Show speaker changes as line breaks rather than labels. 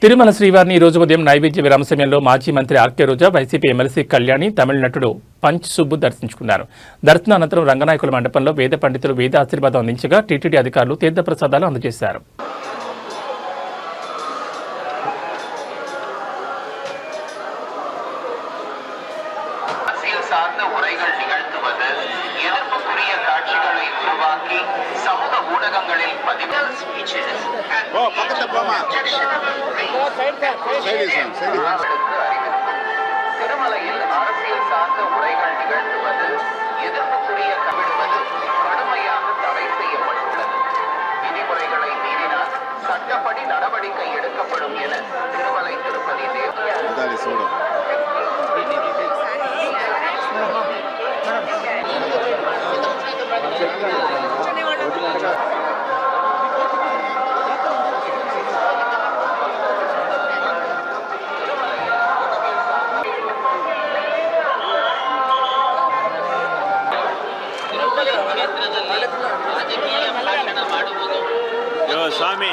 తిరుమల శ్రీవారిని ఈ రోజు ఉదయం నైవేద్య విరామ సమయంలో మాజీ మంత్రి ఆర్కే రోజా, వైసీపీ ఎమ్మెల్సీ కళ్యాణి, తమిళ నటుడు పంచ్ సుబ్బు దర్శించుకున్నారు. దర్శనానంతరం రంగనాయకుల మండపంలో వేద పండితులు వేద ఆశీర్వాదం అందించగా టీటీడీ అధికారులు తీర్థప్రసాదాలు అందజేశారు.
திருமலையில் அரசியல் சார்ந்த உரைகள் நிகழ்த்துவது, எதிர்ப்புக்குரிய கவிடுவது கடுமையாக தடை செய்யப்பட்டுள்ளது. விதிமுறைகளை மீறினால் சட்டப்படி நடவடிக்கை எடுக்கப்படும் என திருமலை திருப்பதி தேவஸ்தானம்
ಸ್ವಾಮಿ